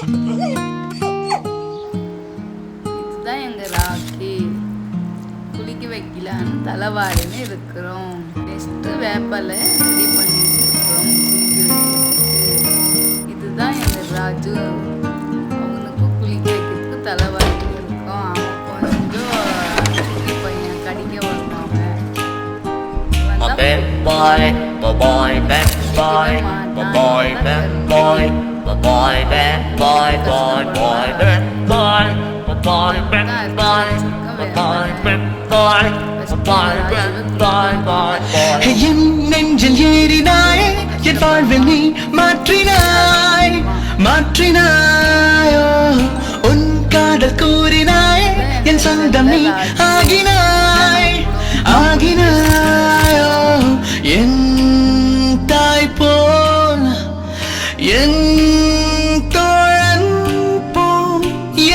இதுதான் எங்க ராக்கி. குளிக்க வைக்கலான்னு தலைவாரின்னு இருக்கிறோம். நெக்ஸ்ட் வேப்பலை ரெடி பண்ணிட்டு இருக்கிறோம் குளிக்க வைக்கிறதுக்கு. இதுதான் எங்க ராஜு. அவனுக்கு குளிக்க வைக்கிறதுக்கு தலைவாரின்னு இருக்கோம். அவன் கொஞ்சம் குட்டி பையன் கடிக்க வருவாங்க. bad boy, bad boy, bad boy, bad boy, bad boy, bad boy, bad boy, bad boy, bad boy, bad boy, bad boy, bad boy. என் நெஞ்சில் ஏறினாய், என் வாழ்வில் நீ மாற்றினாய், மாற்றினாயோ. உன் காதல் கூறினாய், என் சொந்தம் நீ ஆகினாய், ஆகினாயோ. என் தாய் போல், என் தோழன் போல்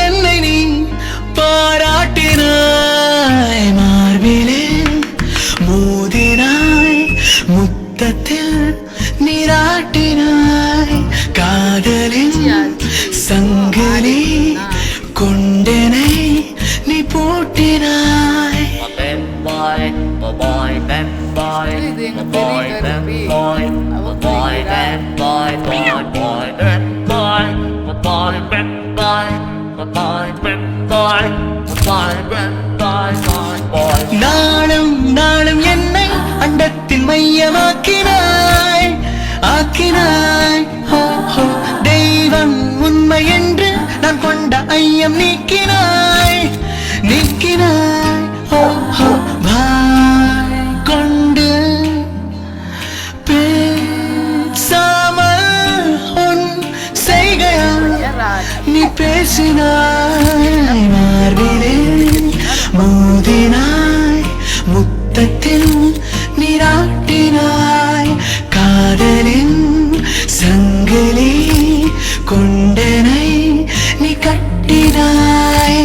என்னை நீ பாராட்டினாய். மார்பிலே மோதினாய், முத்தத்தில் நீராட்டினாய். காதலின் சங்கிலி கொண்டனை நீ பூட்டினாய். Bad boy, bad boy, bad boy, bad boy, bad boy, bad boy, bad boy, bad boy, bad boy, bad boy, bad boy, bad boy, bad boy, bad boy, bad boy. நாளும் நாளும் என்னை அண்டத்தின் மையமாக்கினாய், ஆக்கினாய். தெய்வம் உண்மை என்று நான் கொண்ட ஐயம் நீக்கினாய், நீக்கினாய். பாய் கொண்டு பேசாமல் உன் செய்கையால் நீ பேசினாய். மார்பிலே மோதினாய், முத்தத்தில் நீராட்டினாய். காதலின் சங்கிலி கொண்டனை நீ கட்டினாய்.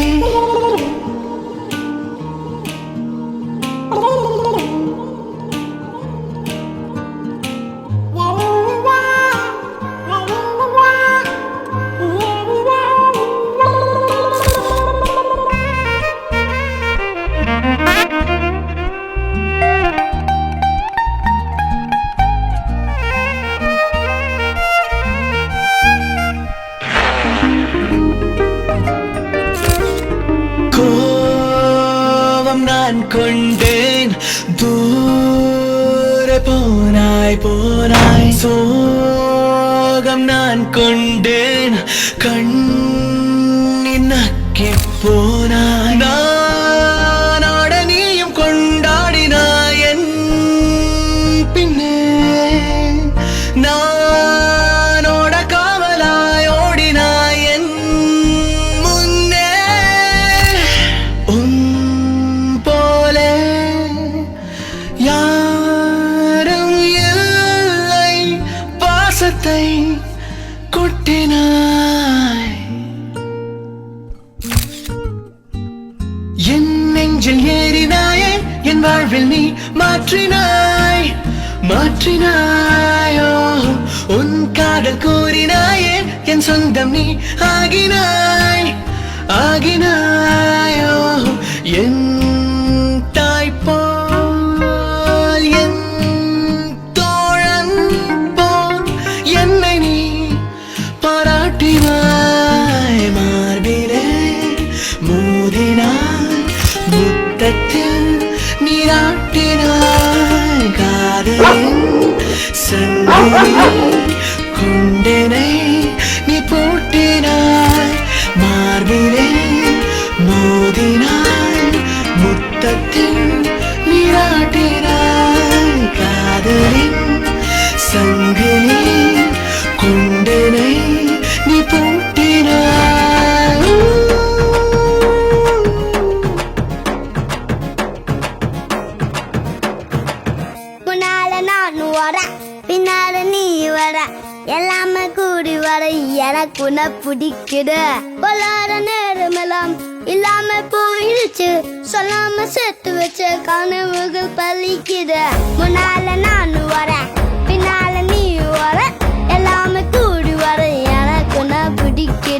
கோபம் நான் கொண்டேன், தூர போனாய் போனாய். சோகம் நான் கொண்டேன், கண்ணின் நக்கி போனாய். நானோட நீயும் கொண்டாடினாய் என் பின்னே, நானோட காவலாய் ஓடினாய் என் முன்னே. உன் போலே யாரும் இல்லை, பாசத்தை கொட்டினாய். என் நெஞ்சில் ஏறினாயே, என் வாழ்வில் நீ மாற்றினாய், மாற்றினாயோ. உன் காதல் கூறினாயே, என் சொந்தம் நீ ஆகினாய், ஆகினாயோ. என் தாய் போல், என் தோழன் போல் என்னை நீ பாராட்டினாய். மார்பிலே மோதினாய், முத்தத்தில் நீராட்டினாய். காதலின் சங்கிலி கொண்டனை நீ பூட்டினாய். மார்பிலே மோதினாய், முத்தத்தில் நீராட்டினாய். காதலின் சங்கிலி கொண்டனை நீ பூட்டினாய். முன்னால நான் வர, பின்னால நீ வர, எல்லாமே கூடி வர எனக்கு உன்னை பிடிக்குது. பொல்லாத நேரமெல்லாம் இல்லாம போயிடுச்சு, சொல்லாம சேர்த்து வச்ச கனவுகள் பலிக்குது. முன்னால நான் வர, பின்னால நீ வர, எல்லாமே கூடி வர எனக்கு உன்னை பிடிக்குது.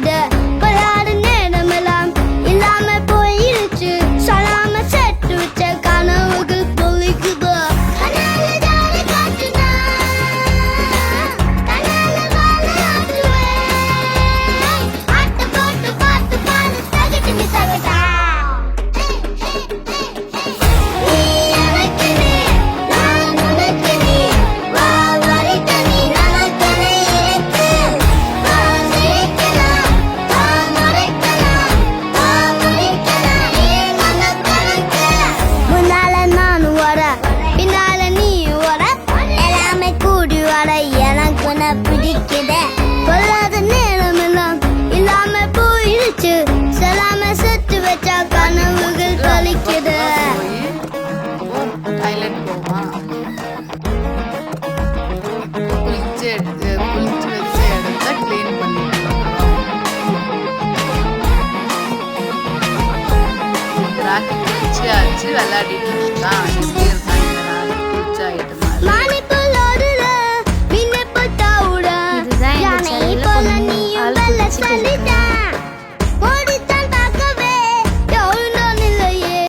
பசியாச்சு விளையாடிட்டு இருக்கான். எப்படி